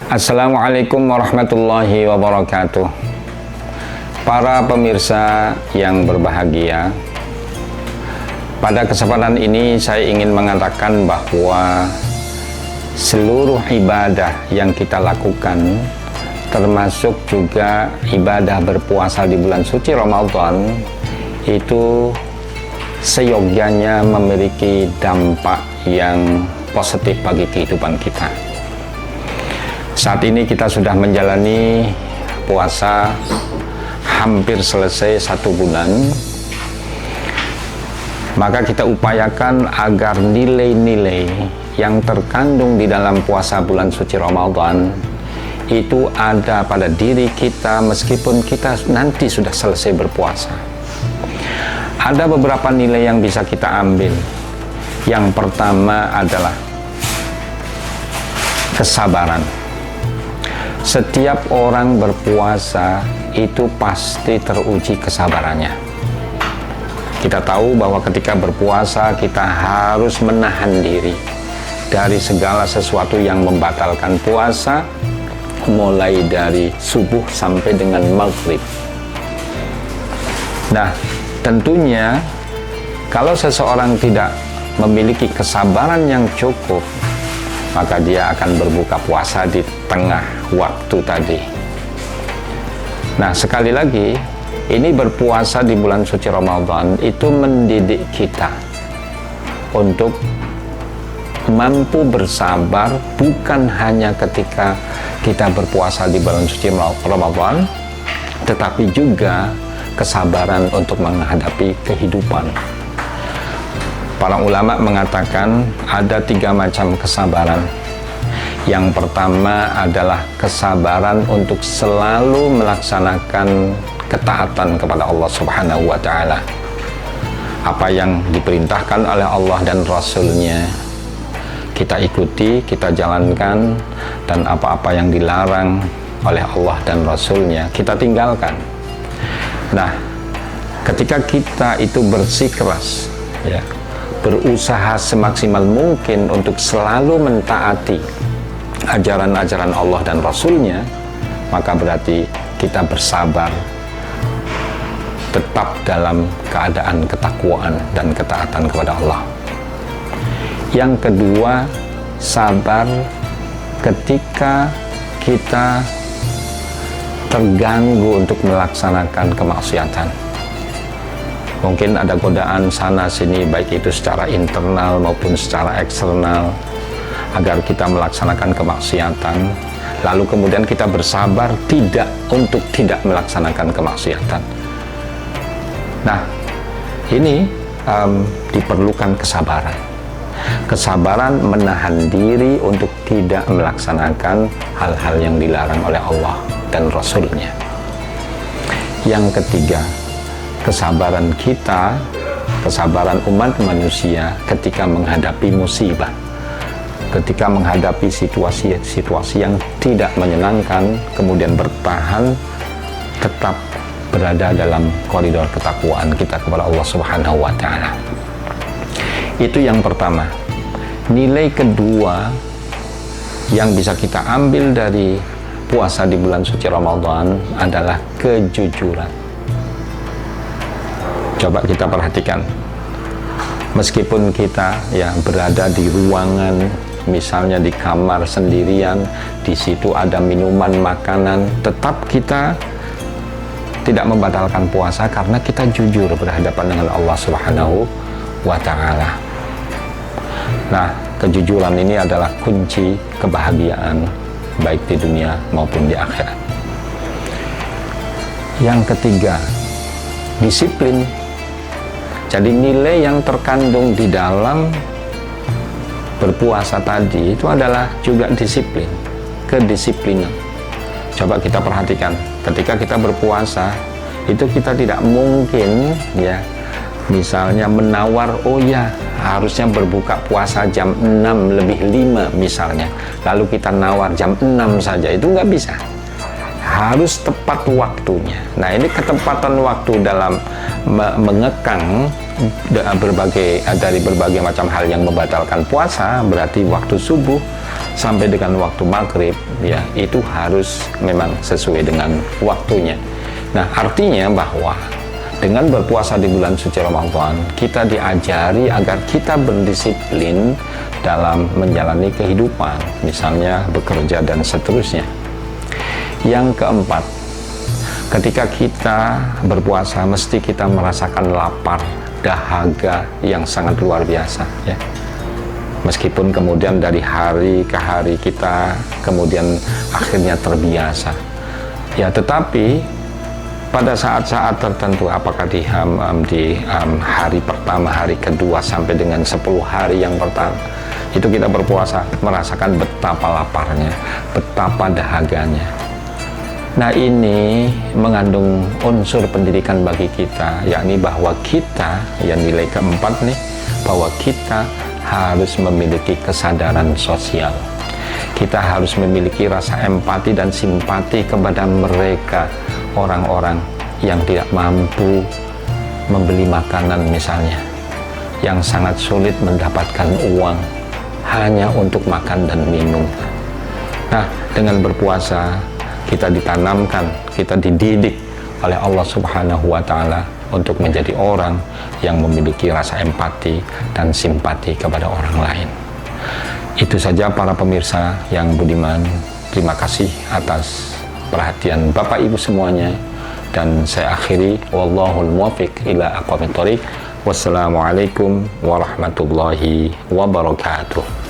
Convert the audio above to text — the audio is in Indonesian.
Assalamualaikum warahmatullahi wabarakatuh. Para pemirsa yang berbahagia, pada kesempatan ini saya ingin mengatakan bahwa seluruh ibadah yang kita lakukan, termasuk juga ibadah berpuasa di bulan suci Ramadan, itu seyogyanya memiliki dampak yang positif bagi kehidupan kita. Saat ini kita sudah menjalani puasa hampir selesai 1 bulan. Maka kita upayakan agar nilai-nilai yang terkandung di dalam puasa bulan suci Ramadan itu ada pada diri kita meskipun kita nanti sudah selesai berpuasa. Ada beberapa nilai yang bisa kita ambil. Yang pertama adalah kesabaran. Setiap orang berpuasa itu pasti teruji kesabarannya. Kita tahu bahwa ketika berpuasa kita harus menahan diri dari segala sesuatu yang membatalkan puasa, mulai dari subuh sampai dengan maghrib. Nah, tentunya kalau seseorang tidak memiliki kesabaran yang cukup, maka dia akan berbuka puasa di tengah waktu tadi. Nah, sekali lagi, ini berpuasa di bulan suci Ramadan itu mendidik kita untuk mampu bersabar, bukan hanya ketika kita berpuasa di bulan suci Ramadan, tetapi juga kesabaran untuk menghadapi kehidupan. Para ulama mengatakan ada 3 macam kesabaran. Yang pertama adalah kesabaran untuk selalu melaksanakan ketaatan kepada Allah Subhanahu wa Ta'ala. Apa yang diperintahkan oleh Allah dan Rasul-Nya kita ikuti, kita jalankan, dan apa-apa yang dilarang oleh Allah dan Rasul-Nya kita tinggalkan. Nah, ketika kita itu bersikeras, ya, berusaha semaksimal mungkin untuk selalu mentaati ajaran-ajaran Allah dan Rasul-Nya, maka berarti kita bersabar, tetap dalam keadaan ketakwaan dan ketaatan kepada Allah. Yang kedua, sabar ketika kita terganggu untuk melaksanakan kemaksiatan. Mungkin ada godaan sana sini, baik itu secara internal maupun secara eksternal, agar kita melaksanakan kemaksiatan, lalu kemudian kita bersabar untuk tidak melaksanakan kemaksiatan. Nah, ini diperlukan kesabaran. Kesabaran menahan diri untuk tidak melaksanakan hal-hal yang dilarang oleh Allah dan Rasul-Nya. Yang ketiga, kesabaran kita, kesabaran umat manusia ketika menghadapi musibah, ketika menghadapi situasi-situasi yang tidak menyenangkan, kemudian bertahan, tetap berada dalam koridor ketakwaan kita kepada Allah Subhanahu wa Ta'ala. Itu yang pertama. Nilai kedua yang bisa kita ambil dari puasa di bulan suci Ramadan adalah kejujuran. Coba kita perhatikan, meskipun kita berada di ruangan, misalnya di kamar sendirian, di situ ada minuman, makanan, tetap kita tidak membatalkan puasa karena kita jujur berhadapan dengan Allah Subhanahu wa Ta'ala. Nah, kejujuran ini adalah kunci kebahagiaan baik di dunia maupun di akhirat. Yang ketiga, disiplin. Jadi nilai yang terkandung di dalam berpuasa tadi itu adalah juga disiplin, kedisiplinan. Coba kita perhatikan, ketika kita berpuasa itu kita tidak mungkin misalnya menawar, oh ya harusnya berbuka puasa jam 6 lebih 5 misalnya, lalu kita nawar jam 6 saja, itu nggak bisa. Harus tepat waktunya. Nah, ini ketepatan waktu dalam mengekang dari berbagai macam hal yang membatalkan puasa, berarti waktu subuh sampai dengan waktu maghrib, ya itu harus memang sesuai dengan waktunya. Nah, artinya bahwa dengan berpuasa di bulan suci Ramadan, kita diajari agar kita berdisiplin dalam menjalani kehidupan, misalnya bekerja dan seterusnya. Yang keempat, ketika kita berpuasa, mesti kita merasakan lapar, dahaga yang sangat luar biasa, ya. Meskipun kemudian dari hari ke hari kita kemudian akhirnya terbiasa, ya, tetapi pada saat-saat tertentu, apakah di hari pertama, hari kedua, sampai dengan 10 hari yang pertama, itu kita berpuasa, merasakan betapa laparnya, betapa dahaganya. Nah, ini mengandung unsur pendidikan bagi kita, yakni bahwa kita, yang nilai keempat nih, bahwa kita harus memiliki kesadaran sosial. Kita harus memiliki rasa empati dan simpati kepada mereka, orang-orang yang tidak mampu membeli makanan misalnya, yang sangat sulit mendapatkan uang hanya untuk makan dan minum. Nah, dengan berpuasa kita ditanamkan, kita dididik oleh Allah Subhanahu wa Ta'ala untuk menjadi orang yang memiliki rasa empati dan simpati kepada orang lain. Itu saja para pemirsa yang budiman. Terima kasih atas perhatian Bapak Ibu semuanya, dan saya akhiri, wallahul muwaffiq ila aqwamit thoriq. Wassalamualaikum warahmatullahi wabarakatuh.